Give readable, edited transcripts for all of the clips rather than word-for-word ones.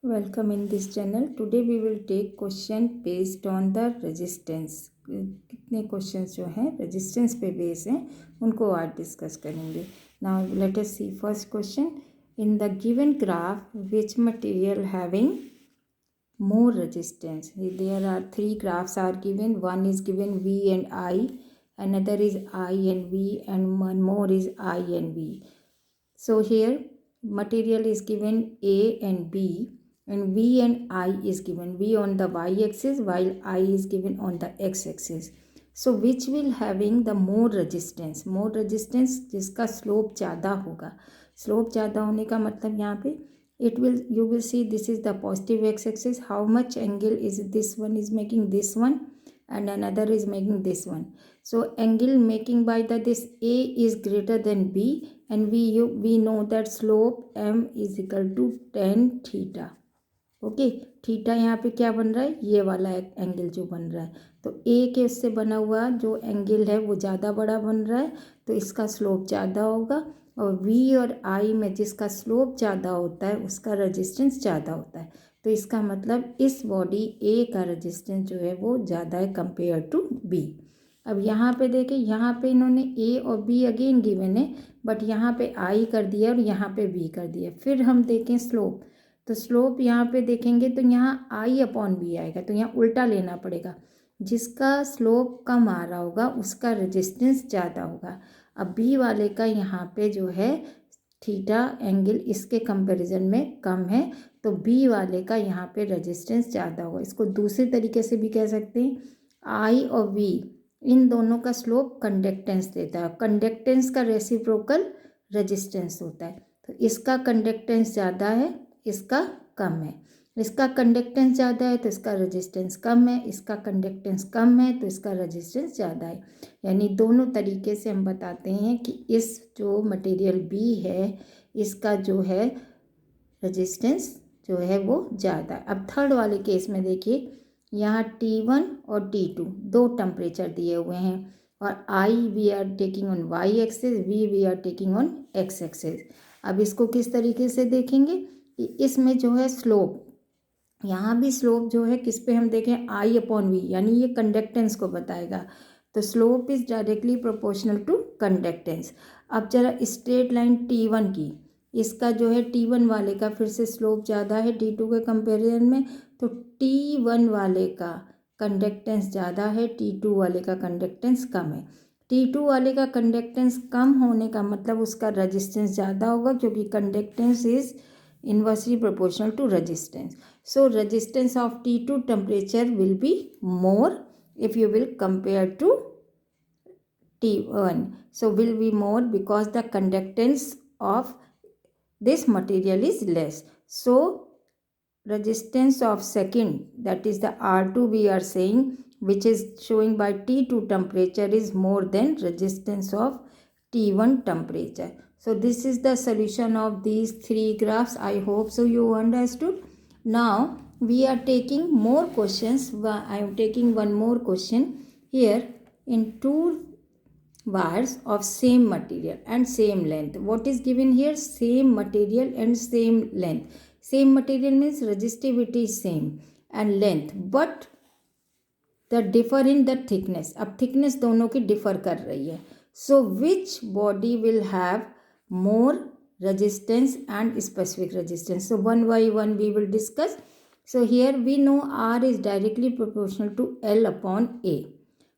Welcome in this channel. Today we will take question based on the resistance. कितने questions जो हैं resistance पे base हैं उनको आज डिस्कस करेंगे. Now let us see first question. In the given graph, which material having more resistance? There are three graphs are given. One is given V and I, another is I and V, and one more is I and V. So here material is given A and B, and V and I is given. V on the y-axis while I is given on the x-axis. So which will having the more resistance? More resistance जिसका slope ज़्यादा होगा. Slope ज़्यादा होने का मतलब यहाँ पे you will see this is the positive x-axis. How much angle is this one is making this one, and another is making this one. So angle making by this A is greater than B, and we know that slope M is equal to tan theta. Okay theta यहाँ पे क्या बन रहा है, ये वाला angle जो बन रहा है, तो ए के उससे बना हुआ जो एंगल है वो ज़्यादा बड़ा बन रहा है, तो इसका स्लोप ज़्यादा होगा. और वी और आई में जिसका स्लोप ज़्यादा होता है उसका रेजिस्टेंस ज़्यादा होता है. तो इसका मतलब इस बॉडी ए का रेजिस्टेंस जो है वो ज़्यादा है कंपेयर टू बी. अब यहाँ पे देखें, यहाँ पे इन्होंने ए और बी अगेन गिवन है, बट यहाँ पे आई कर दिया और यहाँ पे बी कर दिया. फिर हम देखें स्लोप, तो स्लोप यहाँ पे देखेंगे तो यहाँ आई अपॉन बी आएगा, तो यहाँ उल्टा लेना पड़ेगा. जिसका स्लोप कम आ रहा होगा उसका रेजिस्टेंस ज़्यादा होगा. अब बी वाले का यहाँ पे जो है थीटा एंगल इसके कंपैरिजन में कम है, तो बी वाले का यहाँ पे रेजिस्टेंस ज़्यादा होगा. इसको दूसरे तरीके से भी कह सकते हैं, आई और वी इन दोनों का स्लोप कंडक्टेंस देता है. कंडक्टेंस का रेसिप्रोकल रेजिस्टेंस होता है. तो इसका कंडक्टेंस ज़्यादा है, इसका कम है. इसका कंडक्टेंस ज़्यादा है तो इसका रेजिस्टेंस कम है, इसका कंडक्टेंस कम है तो इसका रेजिस्टेंस ज़्यादा है. यानी दोनों तरीके से हम बताते हैं कि इस जो मटेरियल बी है इसका जो है रेजिस्टेंस जो है वो ज़्यादा है. अब थर्ड वाले केस में देखिए, यहाँ T1 और T2 दो टेम्परेचर दिए हुए हैं, और I we are taking on y axis, we are taking on x axis. अब इसको किस तरीके से देखेंगे कि इसमें जो है स्लोप, यहाँ भी स्लोप जो है किस पे हम देखें, आई अपॉन वी, यानी ये कंडक्टेंस को बताएगा. तो slope is directly proportional to conductance. अब जरा स्ट्रेट लाइन T1 की, इसका जो है T1 वाले का फिर से स्लोप ज़्यादा है T2 के कंपेरिजन में, तो T1 वाले का कंडक्टेंस ज़्यादा है, T2 वाले का कंडक्टेंस कम है. T2 वाले का कंडक्टेंस कम होने का मतलब उसका रेजिस्टेंस ज़्यादा होगा, क्योंकि conductance is inversely proportional to resistance. So resistance of T2 temperature will be more if you will compare to T1. So will be more because the conductance of this material is less. So resistance of second, that is the R2 we are saying, which is showing by T2 temperature is more than resistance of T1 temperature. So this is the solution of these three graphs. I hope so you understood. Now we are taking more questions. I am taking one more question here. In two wires of same material and same length, what is given here? Same material and same length. Same material means resistivity is same and length, but the differ in the thickness. अब thickness दोनों की differ कर रही है. So which body will have more resistance and specific resistance? So one by one we will discuss. So here we know R is directly proportional to L upon A.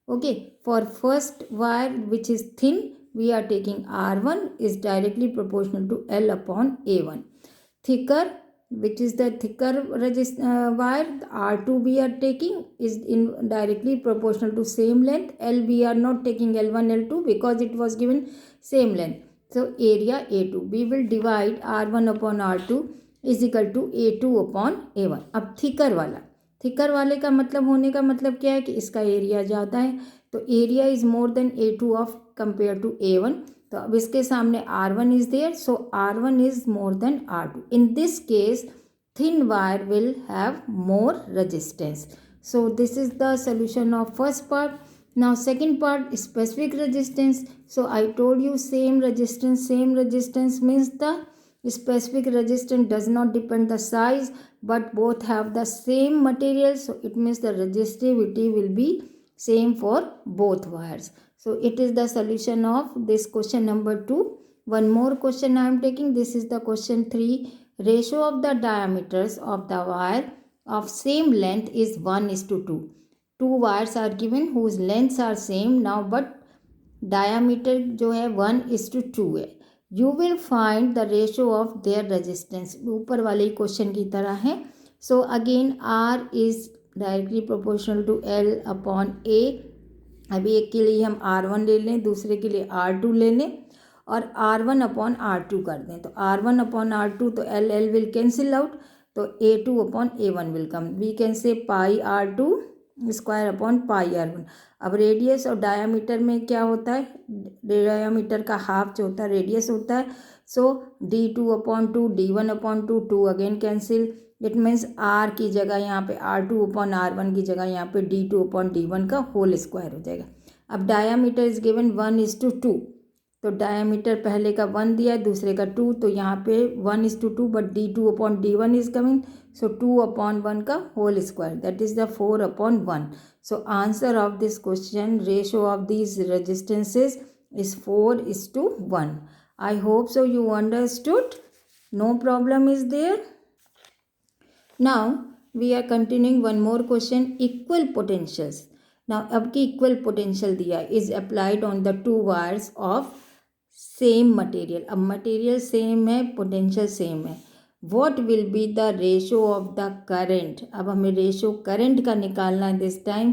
Okay, for first wire which is thin, we are taking R1 is directly proportional to L upon A1. Thicker, which is the thicker wire, R2 we are taking is in directly proportional to same length. L we are not taking L1, L2 because it was given same length. So area A2, we will divide R1 upon R2 is equal to A2 upon A1. अब thicker वाले का मतलब होने का मतलब क्या है कि इसका एरिया ज़्यादा है, तो area is more than A2 of compare to A1. तो अब इसके सामने R1 is there, so R1 is more than R2. In this case thin wire will have more resistance. So this is the solution of first part. Now second part, specific resistance. So I told you same resistance means the Specific resistance does not depend the size, but both have the same material, so it means the resistivity will be same for both wires. So it is the solution of this question number 2. One more question I am taking. This is the question 3. Ratio of the diameters of the wire of same length is 1:2. Two wires are given whose lengths are same now, but diameter जो है 1:2 है. You will find the ratio of their resistance. ऊपर वाले question की तरह है. So again R is directly proportional to L upon A. अभी एक के लिए हम R1 ले लें, दूसरे के लिए R2 ले लें और R1 upon R2 कर दें. तो R1 upon R2, तो L will cancel out, तो A2 upon A1 will come. We can say pi R2 square upon pi R1. अब रेडियस और डायामीटर में क्या होता है, डायामीटर का हाफ जो होता है रेडियस होता है. सो D2 upon 2, D1 upon 2, 2 again cancel. It means R की जगह यहाँ पे R2 अपॉन R1 की जगह यहाँ पे D2 अपॉन D1 का होल स्क्वायर हो जाएगा. अब डायामीटर इज गिवन 1:2. तो डायामीटर पहले का 1 दिया है, दूसरे का 2, तो यहाँ पे 1:2, but D2 upon D1 is coming. So 2 upon 1 का whole square, that is the 4 upon 1. So answer of this question, ratio of these resistances is 4:1. I hope so you understood. No problem is there. Now we are continuing one more question, equal potentials. Now अब की equal potential दिया is applied on the two wires of same material. अब material same है, potential same है. What will be the ratio of the current? अब हमें ratio current का निकालना है दिस टाइम.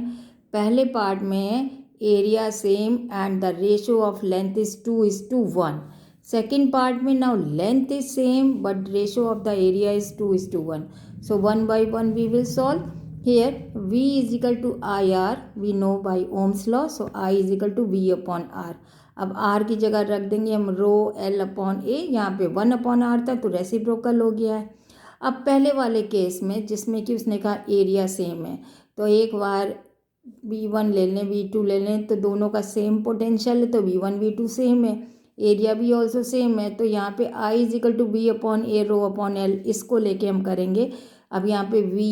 पहले पार्ट में है area same and the ratio of length is 2:1. Second part में now length is same but ratio of the area is 2:1. So 1 by 1 we will solve. Here V is equal to IR, we know by Ohm's law, so I is equal to V upon R. अब R की जगह रख देंगे हम रो L upon A. यहाँ पे 1 upon R था तो रेसिप्रोकल हो गया है. अब पहले वाले केस में जिसमें कि उसने कहा एरिया सेम है, तो एक बार V1 ले लें, V2 ले लें, तो दोनों का सेम पोटेंशियल है, तो V1 V2 सेम है, एरिया भी ऑल्सो सेम है. तो यहाँ पे I is equal to V upon A rho upon L, इसको लेके हम करेंगे. अब यहाँ पे V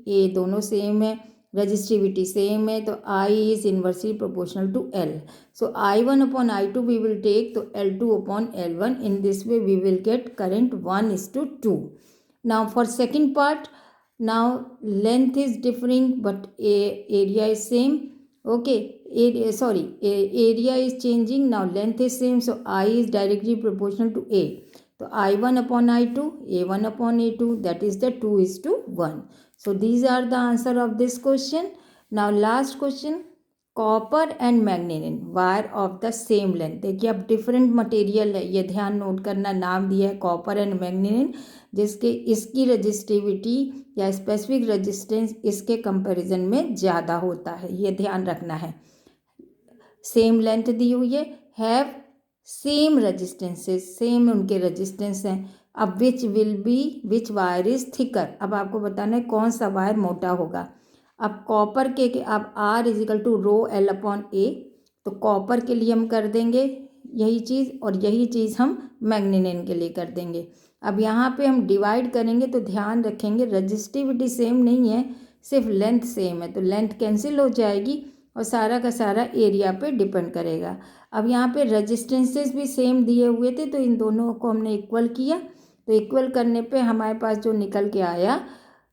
A दोनों सेम है, resistivity सेम है, तो I is inversely proportional to L. So I1 upon I2 we will take, तो L2 upon L1. In this way we will get current 1:2. Now for second part, now length is differing but area is same. Okay, area is changing, now length is same, so I is directly proportional to A. तो I1 upon I2, A1 upon A2, that is the 2:1. So these are the answer of this question. Now last question, copper and manganin wire of the same length. देखिए अब different material है, ये ध्यान note करना. नाम दिया है copper and मैग्नीनिन, जिसके इसकी रजिस्टिविटी या स्पेसिफिक रेजिस्टेंस इसके कंपैरिजन में ज़्यादा होता है, ये ध्यान रखना है. सेम लेंथ दी हुई है, हैव सेम रजिस्टेंसेस, सेम उनके रजिस्टेंस हैं. अब विच वायर इज थिकर. अब आपको बताना है कौन सा वायर मोटा होगा. अब कॉपर के अब R is equal to rho L upon A, तो कॉपर के लिए हम कर देंगे यही चीज़ और यही चीज़ हम मैग्नीनिन के लिए कर देंगे. अब यहाँ पे हम डिवाइड करेंगे तो ध्यान रखेंगे रजिस्टिविटी सेम नहीं है, सिर्फ लेंथ सेम है, तो लेंथ कैंसिल हो जाएगी और सारा का सारा एरिया पे डिपेंड करेगा. अब यहाँ पे रजिस्टेंसेस भी सेम दिए हुए थे, तो इन दोनों को हमने इक्वल किया. तो इक्वल करने पे हमारे पास जो निकल के आया,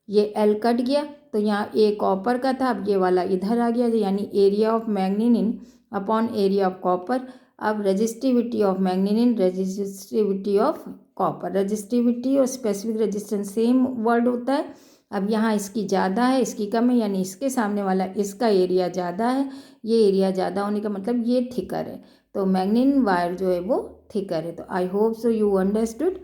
ये L कट गया, तो यहाँ A कॉपर का था, अब ये वाला इधर आ गया, यानी area of manganin upon area of copper. अब resistivity of manganin, resistivity of copper. Resistivity और स्पेसिफिक रेजिस्टेंस सेम वर्ड होता है. अब यहाँ इसकी ज़्यादा है, इसकी कम है, यानी इसके सामने वाला इसका एरिया ज़्यादा है. ये एरिया ज़्यादा होने का मतलब ये थिकर है, तो मैग्नीनिन वायर जो है वो थिकर है. तो I hope so you understood.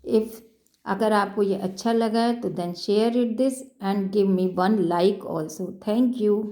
If अगर आपको ये अच्छा लगा है तो then share it this and give me 1 like also. Thank you.